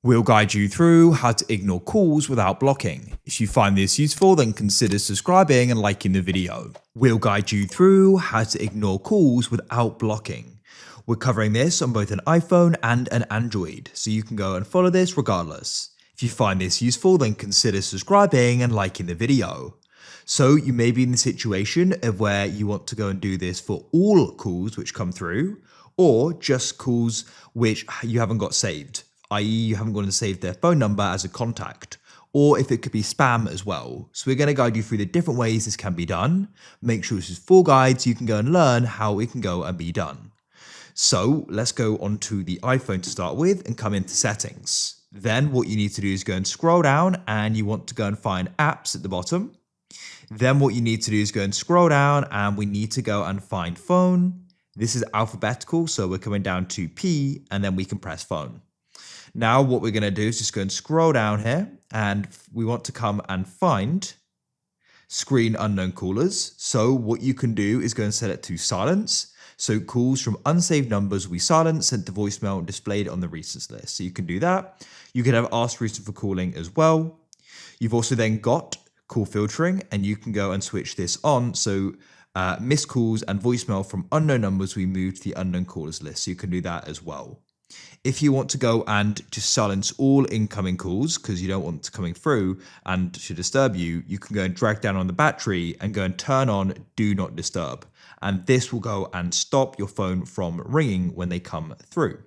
We'll guide you through how to ignore calls without blocking. If you find this useful, then consider subscribing and liking the video. We'll guide you through how to ignore calls without blocking. We're covering this on both an iPhone and an Android, so you can go and follow this regardless. If you find this useful, then consider subscribing and liking the video. So you may be in the situation of where you want to go and do this for all calls which come through, or just calls which you haven't got saved, i.e. you haven't gone and saved their phone number as a contact, or if it could be spam as well. So we're going to guide you through the different ways this can be done. Make sure this is full guide so you can go and learn how it can go and be done. So let's go onto the iPhone to start with and come into settings. Then what you need to do is go and scroll down and you want to go and find apps at the bottom. Then what you need to do is go and scroll down and we need to go and find phone. This is alphabetical, so we're coming down to P and then we can press phone. Now what we're going to do is just go and scroll down here and we want to come and find screen unknown callers. So what you can do is go and set it to silence. So calls from unsaved numbers will be silenced, sent to voicemail and displayed on the recents list. So you can do that. You can have asked reason for calling as well. You've also then got call filtering and you can go and switch this on. So missed calls and voicemail from unknown numbers we move to the unknown callers list. So you can do that as well. If you want to go and just silence all incoming calls because you don't want it coming through and to disturb you, you can go and drag down on the battery and go and turn on do not disturb. And this will go and stop your phone from ringing when they come through.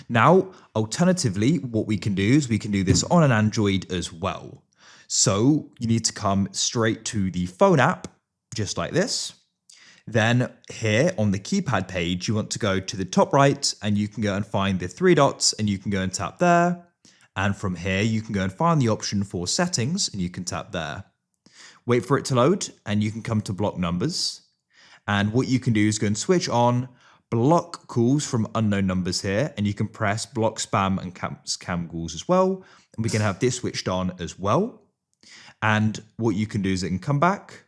Now, alternatively, what we can do is we can do this on an Android as well. So you need to come straight to the phone app, just like this. Then here on the keypad page, you want to go to the top right and you can go and find the three dots and you can go and tap there. And from here, you can go and find the option for settings and you can tap there. Wait for it to load and you can come to block numbers. And what you can do is go and switch on block calls from unknown numbers here. And you can press block spam and scam calls as well. And we can have this switched on as well. And what you can do is it can come back.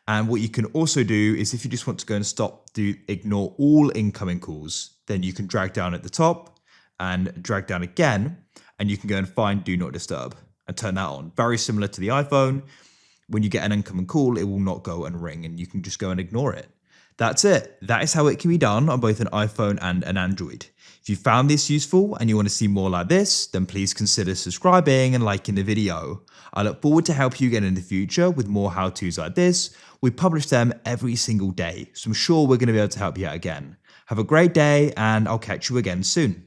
And what you can also do is if you just want to go and ignore all incoming calls, then you can drag down at the top and drag down again, and you can go and find do not disturb and turn that on. Very similar to the iPhone. When you get an incoming call, it will not go and ring and you can just go and ignore it. That's it. That is how it can be done on both an iPhone and an Android. If you found this useful and you want to see more like this, then please consider subscribing and liking the video. I look forward to help you again in the future with more how-tos like this. We publish them every single day, so I'm sure we're going to be able to help you out again. Have a great day and I'll catch you again soon.